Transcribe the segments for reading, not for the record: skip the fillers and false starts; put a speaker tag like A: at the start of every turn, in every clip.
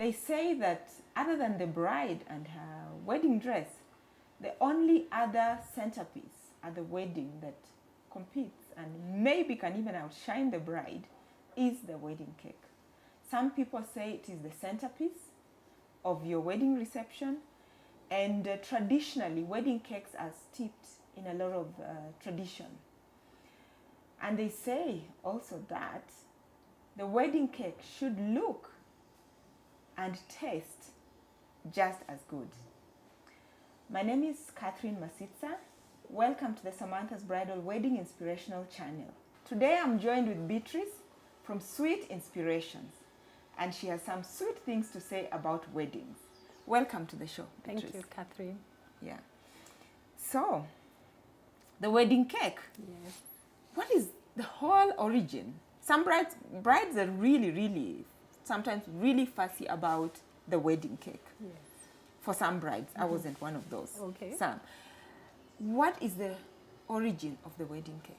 A: They say that other than the bride and her wedding dress, the only other centerpiece at the wedding that competes and maybe can even outshine the bride is the wedding cake. Some people say it is the centerpiece of your wedding reception, and traditionally wedding cakes are steeped in a lot of tradition. And they say also that the wedding cake should look and taste just as good. My name is Catherine Masitsa. Welcome to the Samantha's Bridal Wedding Inspirational Channel. Today I'm joined with Beatrice from Sweet Inspirations, and she has some sweet things to say about weddings. Welcome to the show, Beatrice.
B: Thank you, Catherine.
A: Yeah. So, the wedding cake.
B: Yes.
A: What is the whole origin? Some brides are really, sometimes really fussy about the wedding cake.
B: Yes.
A: For some brides, I wasn't one of those.
B: Okay.
A: Some. What is the origin of the wedding cake?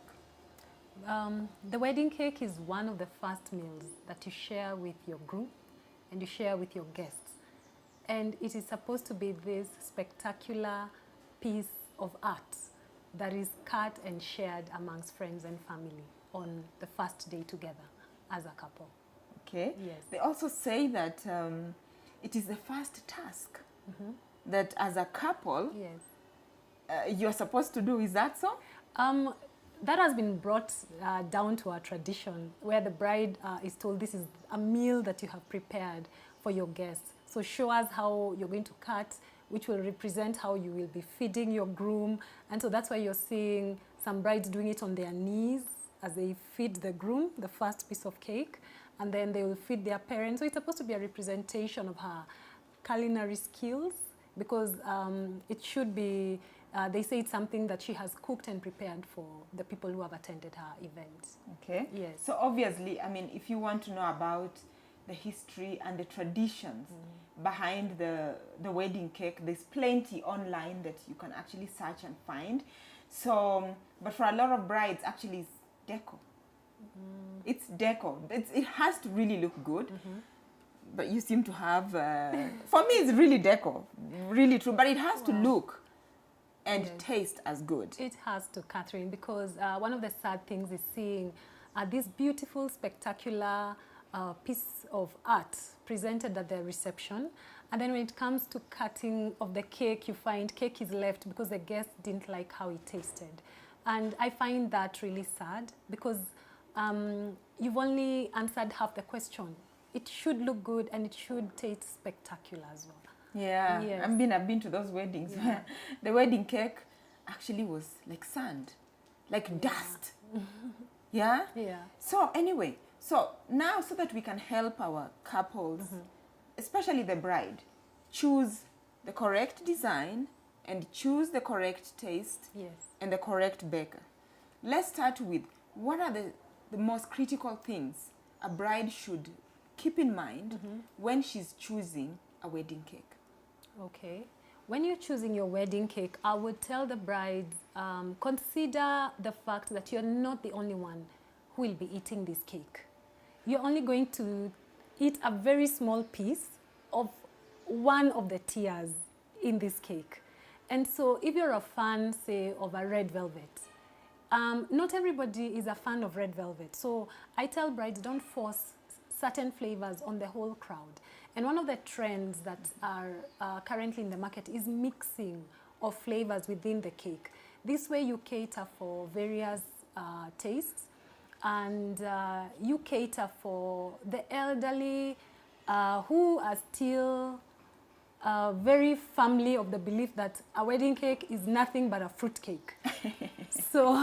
B: The wedding cake is one of the first meals that you share with your groom and you share with your guests. And it is supposed to be this spectacular piece of art that is cut and shared amongst friends and family on the first day together as a couple.
A: Okay.
B: Yes.
A: They also say that it is the first task that as a couple
B: Yes.
A: you're supposed to do. Is that so?
B: That has been brought down to our tradition, where the bride is told this is a meal that you have prepared for your guests. So show us how you're going to cut, which will represent how you will be feeding your groom. And so that's why you're seeing some brides doing it on their knees as they feed the groom the first piece of cake, and then they will feed their parents. So it's supposed to be a representation of her culinary skills, because it should be, they say it's something that she has cooked and prepared for the people who have attended her event.
A: Okay.
B: Yes.
A: So obviously, I mean, if you want to know about the history and the traditions behind the wedding cake, there's plenty online that you can actually search and find. So, but for a lot of brides, actually, it's deco. It's deco. It has to really look good. But you seem to have, for me, it's really deco, really true. But it has to look and taste as good.
B: It has to, Catherine, because one of the sad things is seeing this beautiful, spectacular piece of art presented at the reception, and then when it comes to cutting of the cake, you find cake is left because the guest didn't like how it tasted. And I find that really sad, because you've only answered half the question. It should look good and it should taste spectacular as well.
A: Yeah,
B: Yes.
A: I've been to those weddings where the wedding cake actually was like sand, like dust. Yeah?
B: Yeah.
A: So anyway, so now so that we can help our couples, especially the bride, choose the correct design and choose the correct taste
B: Yes.
A: and the correct baker. Let's start with what are the most critical things a bride should keep in mind when she's choosing a wedding cake.
B: Okay. When you're choosing your wedding cake, I would tell the bride, consider the fact that you're not the only one who will be eating this cake. You're only going to eat a very small piece of one of the tiers in this cake. And so if you're a fan, say, of a red velvet, not everybody is a fan of red velvet. So I tell brides, don't force certain flavors on the whole crowd. And one of the trends that are currently in the market is mixing of flavors within the cake. This way you cater for various tastes, and you cater for the elderly who are still very firmly of the belief that a wedding cake is nothing but a fruit cake. So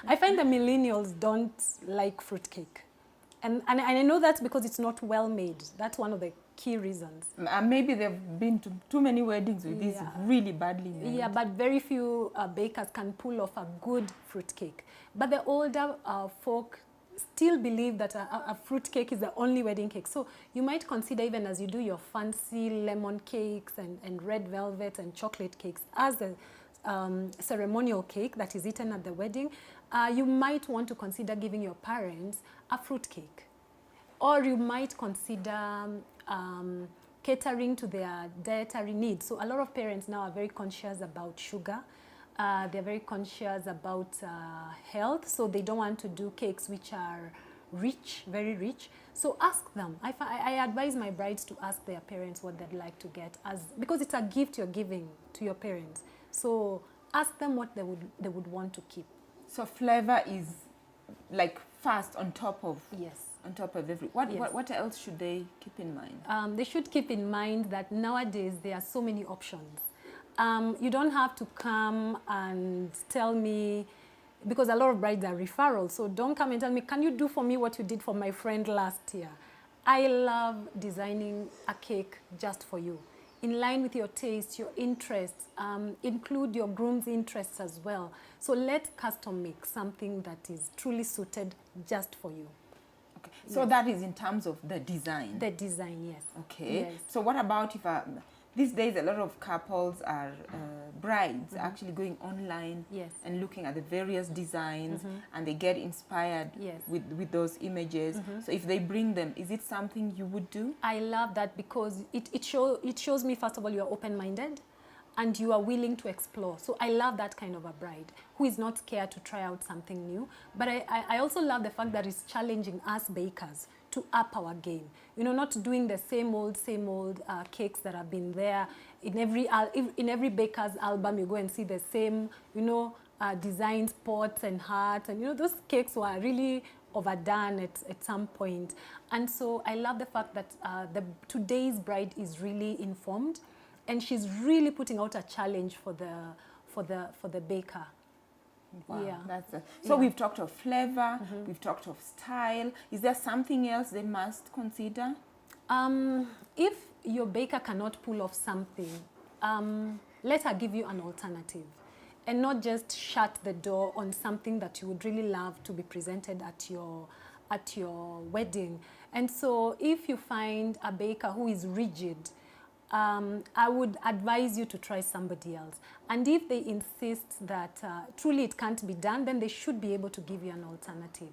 B: I find the millennials don't like fruit cake. And I know that's because it's not well made. That's one of the key reasons.
A: Maybe they've been to too many weddings with this really badly made.
B: Yeah, but very few bakers can pull off a good fruit cake. But the older folk still believe that a fruit cake is the only wedding cake. So you might consider, even as you do your fancy lemon cakes and red velvet and chocolate cakes, as a ceremonial cake that is eaten at the wedding, you might want to consider giving your parents a fruit cake. Or you might consider catering to their dietary needs. So a lot of parents now are very conscious about sugar. They're very conscious about health, so they don't want to do cakes which are rich, very rich. So ask them. I advise my brides to ask their parents what they'd like to get, because it's a gift you're giving to your parents. So ask them what they would want to keep.
A: So flavor is like first on top of
B: Yes.
A: On top of what else should they keep in mind?
B: They should keep in mind that nowadays there are so many options. You don't have to come and tell me, because a lot of brides are referrals, so don't come and tell me, can you do for me what you did for my friend last year? I love designing a cake just for you, in line with your taste, your interests, include your groom's interests as well. So let's custom make something that is truly suited just for you.
A: Okay. So that is in terms of the design.
B: The design, yes.
A: Okay.
B: Yes.
A: So what about if these days a lot of couples are brides actually going online
B: Yes.
A: and looking at the various designs and they get inspired
B: Yes.
A: with those images. So if they bring them, is it something you would do?
B: I love that, because it shows me, first of all, you are open-minded and you are willing to explore. So I love that kind of a bride who is not scared to try out something new. But I also love the fact that it's challenging us bakers to up our game. You know, not doing the same old cakes that have been there. In every baker's album, you go and see the same, you know, designs, pots and hearts. And, you know, those cakes were really overdone at some point. And so I love the fact that today's bride is really informed, and she's really putting out a challenge for the baker.
A: Wow,
B: Yeah.
A: So we've talked of flavor, we've talked of style. Is there something else they must consider?
B: If your baker cannot pull off something, let her give you an alternative, and not just shut the door on something that you would really love to be presented at your wedding. And so if you find a baker who is rigid, I would advise you to try somebody else. And if they insist that truly it can't be done, then they should be able to give you an alternative.